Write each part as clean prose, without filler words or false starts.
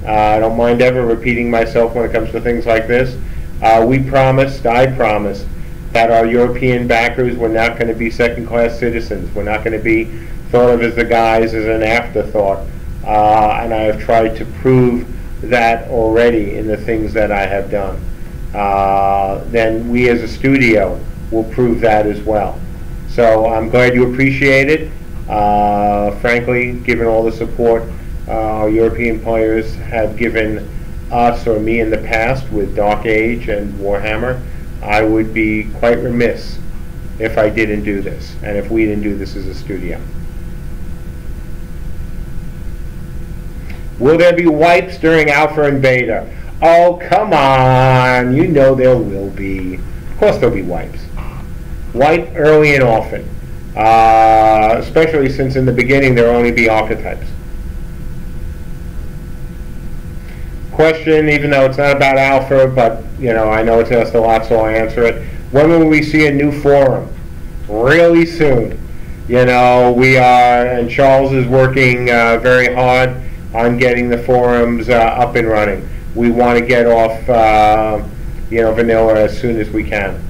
I don't mind ever repeating myself when it comes to things like this. I promised, that our European backers were not going to be second-class citizens. We're not going to be thought of as the guys as an afterthought. And I have tried to prove that already in the things that I have done. Then we as a studio will prove that as well. So I'm glad you appreciate it. Frankly, given all the support our European players have given us or me in the past with Dark Age and Warhammer, I would be quite remiss if I didn't do this, and if we didn't do this as a studio. Will there be wipes during Alpha and Beta? Oh, come on, you know there will be. Of course there'll be wipes. Wipe early and often, especially since in the beginning there'll only be archetypes. Question, even though it's not about Alpha, but I know it's asked a lot, so I'll answer it. When will we see a new forum? Really soon. We are, and Charles is working very hard on getting the forums up and running. We want to get off, vanilla as soon as we can.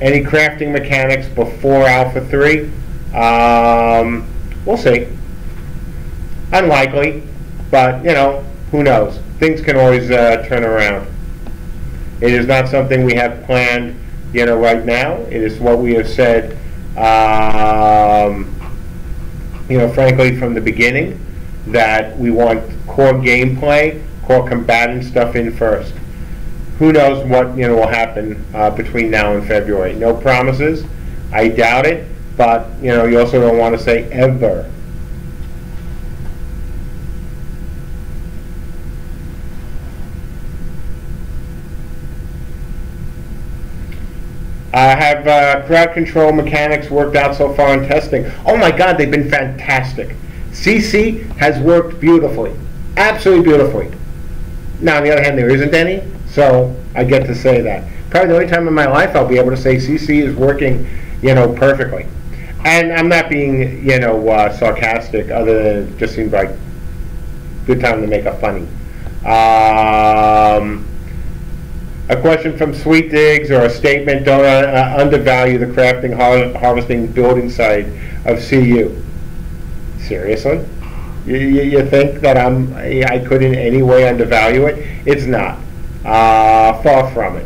Any crafting mechanics before Alpha 3? We'll see. Unlikely, but who knows? Things can always turn around. It is not something we have planned, right now. It is what we have said, frankly, from the beginning, that we want core gameplay, core combatant stuff in first. Who knows what will happen between now and February? No promises. I doubt it, but you also don't want to say ever. Have crowd control mechanics worked out so far in testing? Oh my God, they've been fantastic. CC has worked beautifully, absolutely beautifully. Now, on the other hand, there isn't any, so I get to say that. Probably the only time in my life I'll be able to say CC is working, perfectly. And I'm not being, sarcastic, other than it just seems like a good time to make a funny. A question from Sweet Digs, or a statement: don't undervalue the crafting, harvesting, building side of CU. Seriously? You think that I could in any way undervalue it? It's not. Far from it.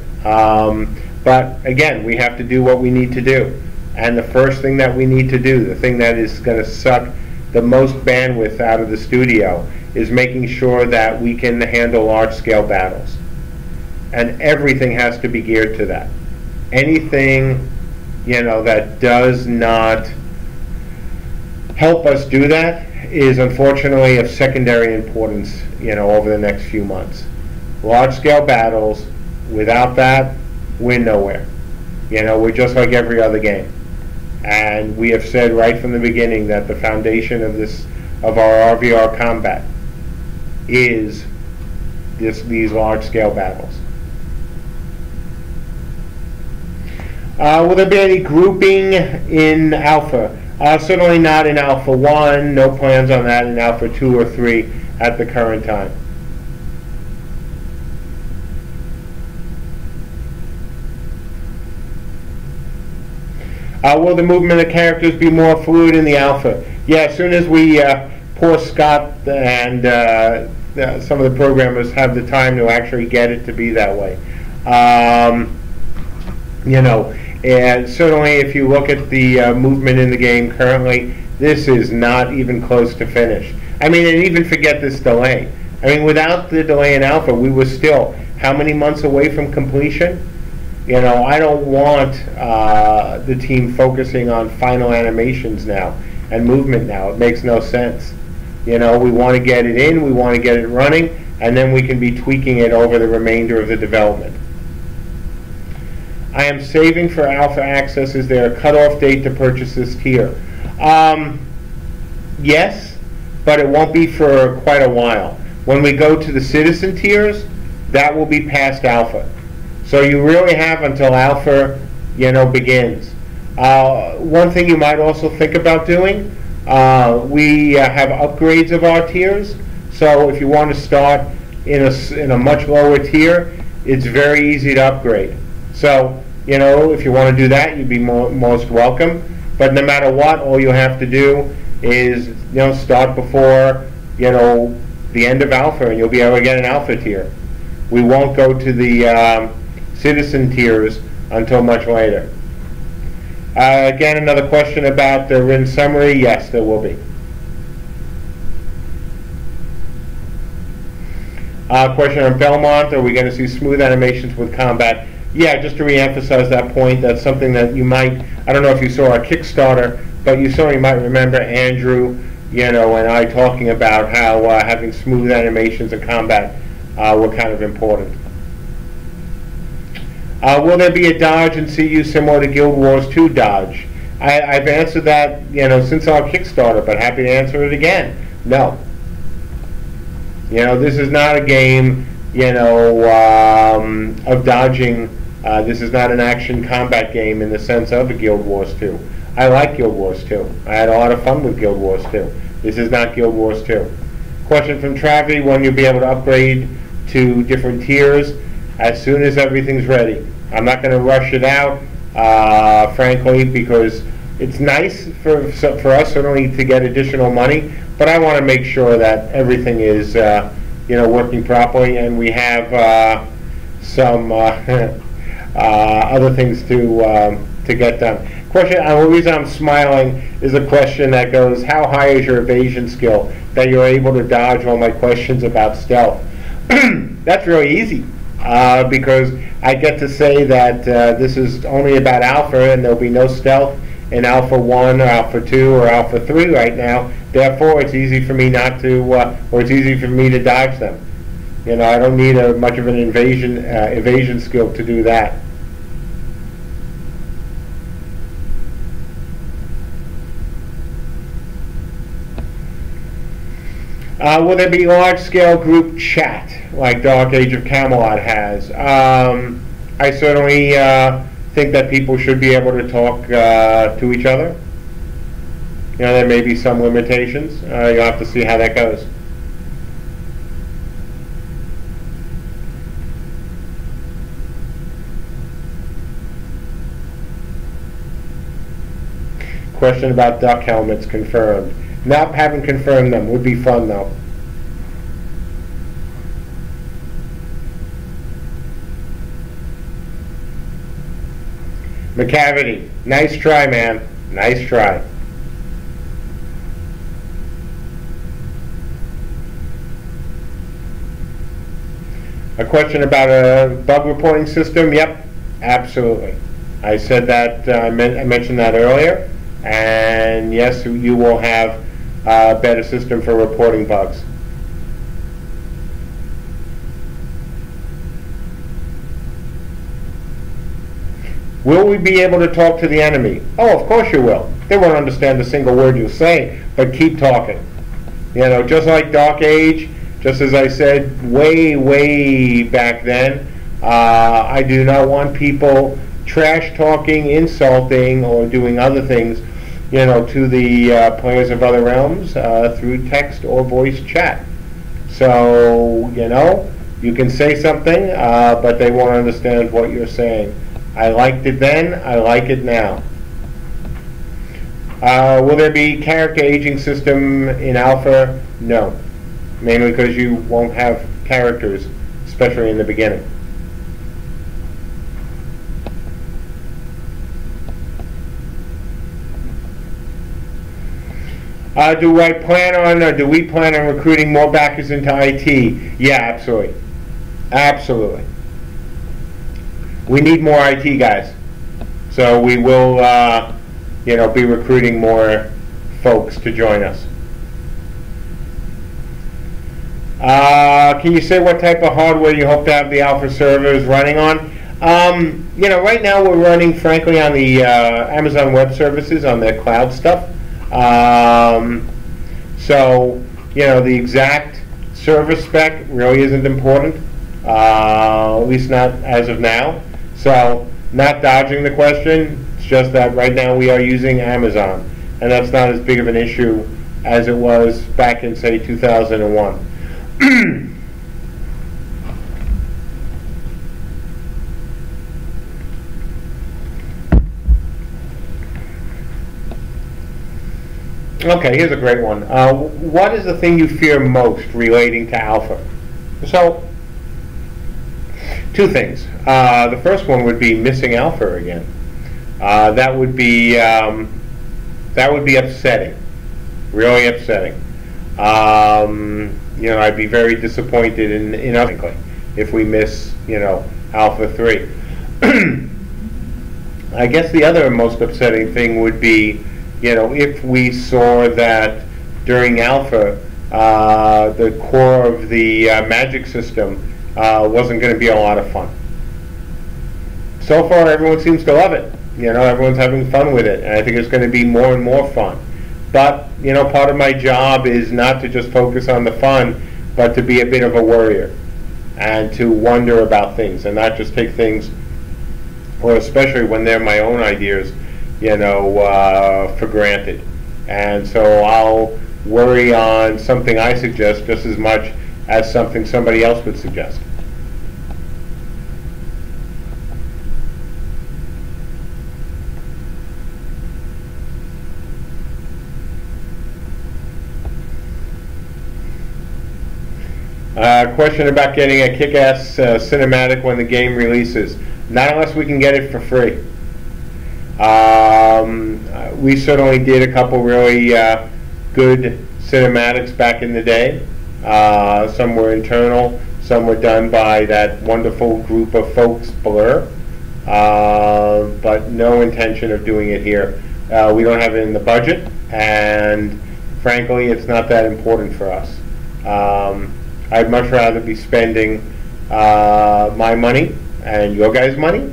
But again, we have to do what we need to do. And the first thing that we need to do, the thing that is going to suck the most bandwidth out of the studio, is making sure that we can handle large-scale battles. And everything has to be geared to that. Anything, that does not help us do that is unfortunately of secondary importance, over the next few months. Large-scale battles, without that, we're nowhere. We're just like every other game. And we have said right from the beginning that the foundation of our RVR combat is these large-scale battles. Will there be any grouping in Alpha? Certainly not in Alpha 1. No plans on that in Alpha 2 or 3 at the current time. Will the movement of characters be more fluid in the Alpha? Yeah, as soon as we, poor Scott and some of the programmers have the time to actually get it to be that way. And certainly if you look at the movement in the game currently, this is not even close to finish. And even forget this delay. Without the delay in Alpha, we were still how many months away from completion? I don't want the team focusing on final animations now and movement now. It makes no sense. We want to get it in, we want to get it running, and then we can be tweaking it over the remainder of the development. I am saving for Alpha Access. Is there a cutoff date to purchase this tier? Yes, but it won't be for quite a while. When we go to the Citizen tiers, that will be past Alpha. So you really have until Alpha, begins. One thing you might also think about doing, We have upgrades of our tiers. So if you want to start in a much lower tier, it's very easy to upgrade. So, you know, if you want to do that, you'd be most welcome. But no matter what, all you have to do is, you know, start before, you know, the end of alpha, and you'll be able to get an alpha tier. We won't go to the citizen tiers until much later. Again, another question about the written summary. Yes, there will be. Question on Belmont, are we going to see smooth animations with combat? Yeah, just to re-emphasize that point, that's something that you might, I don't know if you saw our Kickstarter, but you certainly might remember Andrew, you know, and I talking about how having smooth animations in combat were kind of important. Will there be a dodge in CU similar to Guild Wars 2 dodge? I've answered that, you know, since our Kickstarter, but happy to answer it again. No. You know, this is not a game, you know, of dodging. This is not an action combat game in the sense of a Guild Wars 2. I like Guild Wars 2. I had a lot of fun with Guild Wars 2. This is not Guild Wars 2. Question from Travi, when you'll be able to upgrade to different tiers? As soon as everything's ready. I'm not going to rush it out, frankly, because it's nice for us certainly to get additional money, but I want to make sure that everything is, you know, working properly, and we have some other things to get done. Question, the reason I'm smiling is a question that goes, how high is your evasion skill that you're able to dodge all my questions about stealth? That's really easy, because I get to say that this is only about alpha, and there'll be no stealth in alpha 1 or alpha 2 or alpha 3 right now. Therefore, it's easy for me not to, or it's easy for me to dodge them. You know, I don't need much of an evasion skill to do that. Will there be large-scale group chat like Dark Age of Camelot has? I certainly think that people should be able to talk to each other. You know, there may be some limitations. You'll have to see how that goes. Question about duck helmets confirmed. Not haven't confirmed them. Would be fun though. McCavity, nice try, man. Nice try. A question about a bug reporting system. Yep, absolutely. I said that, I mentioned that earlier. And yes, you will have a better system for reporting bugs. Will we be able to talk to the enemy? Oh, of course you will. They won't understand a single word you say, but keep talking. You know, just like Dark Age, just as I said way, way back then, I do not want people trash talking, insulting, or doing other things, you know, to the players of other realms through text or voice chat. So, you know, you can say something, but they won't understand what you're saying. I liked it then, I like it now. Will there be character aging system in Alpha? No. Mainly because you won't have characters, especially in the beginning. Do we plan on recruiting more backers into IT? Yeah, absolutely. Absolutely. We need more IT guys. So we will, you know, be recruiting more folks to join us. Can you say what type of hardware you hope to have the Alpha servers running on? You know, right now we're running, frankly, on the Amazon Web Services, on their cloud stuff. So, you know, the exact server spec really isn't important, at least not as of now. So, not dodging the question, it's just that right now we are using Amazon. and that's not as big of an issue as it was back in, say, 2001. Okay, here's a great one. What is the thing you fear most relating to alpha? So, two things. The first one would be missing alpha again. That would be upsetting, really upsetting. You know, I'd be very disappointed in us if we miss, you know, alpha 3. I guess the other most upsetting thing would be, you know, if we saw that during alpha, the core of the magic system wasn't going to be a lot of fun. So far, everyone seems to love it. You know, everyone's having fun with it, and I think it's going to be more and more fun. But, you know, part of my job is not to just focus on the fun, but to be a bit of a worrier and to wonder about things and not just take things, or especially when they're my own ideas, you know, for granted. And so I'll worry on something I suggest just as much as something somebody else would suggest. Question about getting a kick-ass cinematic when the game releases. Not unless we can get it for free. We certainly did a couple really good cinematics back in the day. Some were internal, some were done by that wonderful group of folks, Blur, but no intention of doing it here. We don't have it in the budget, and frankly, it's not that important for us. I'd much rather be spending my money and your guys' money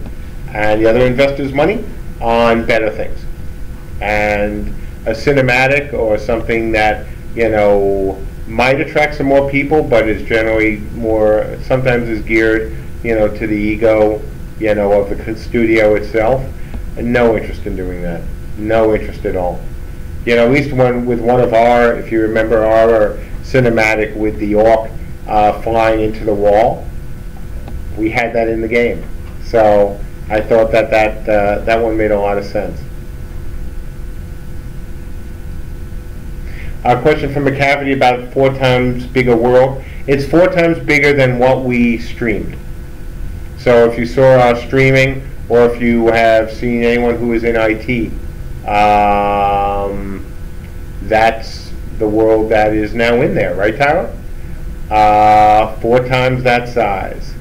and the other investors' money on better things. And a cinematic or something that, you know, might attract some more people, but is generally more, sometimes is geared, you know, to the ego, you know, of the studio itself. And no interest in doing that. No interest at all. You know, at least with one of our, if you remember our cinematic with the orc flying into the wall, we had that in the game. So I thought that one made a lot of sense. A question from McCavity about 4 times bigger world. It's 4 times bigger than what we streamed. So if you saw our streaming, or if you have seen anyone who is in IT, that's the world that is now in there, right, Tara? 4 times that size.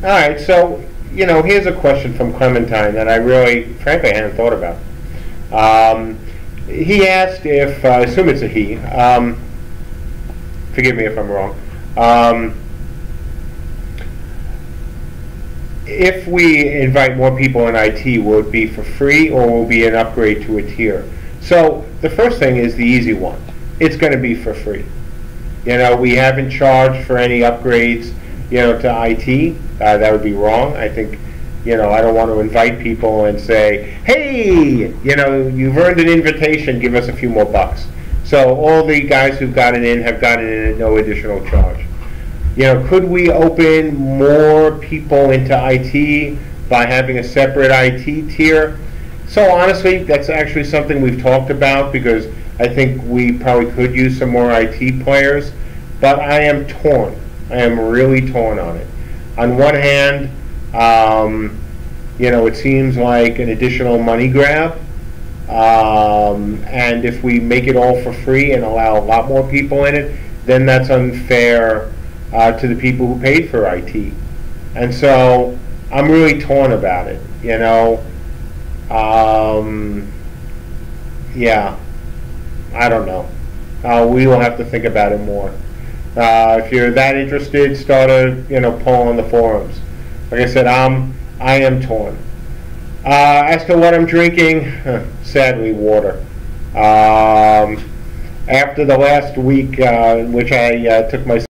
All right, so, you know, here's a question from Clementine that I really, frankly, hadn't thought about. He asked if, I assume it's a he, forgive me if I'm wrong, if we invite more people in IT, will it be for free or will it be an upgrade to a tier? So the first thing is the easy one. It's going to be for free. You know, we haven't charged for any upgrades, you know, to IT. That would be wrong. I think, you know, I don't want to invite people and say, hey, you know, you've earned an invitation, give us a few more bucks. So all the guys who've gotten in have gotten in at no additional charge. You know, could we open more people into IT by having a separate IT tier? So honestly, that's actually something we've talked about, because I think we probably could use some more IT players, but I am torn. I am really torn on it. On one hand, you know, it seems like an additional money grab, and if we make it all for free and allow a lot more people in it, then that's unfair to the people who paid for IT. And so I'm really torn about it, you know. Yeah, I don't know. We will have to think about it more. If you're that interested, start a, you know, poll on the forums. Like I said, I am torn. As to what I'm drinking, sadly, water. After the last week, in which I took my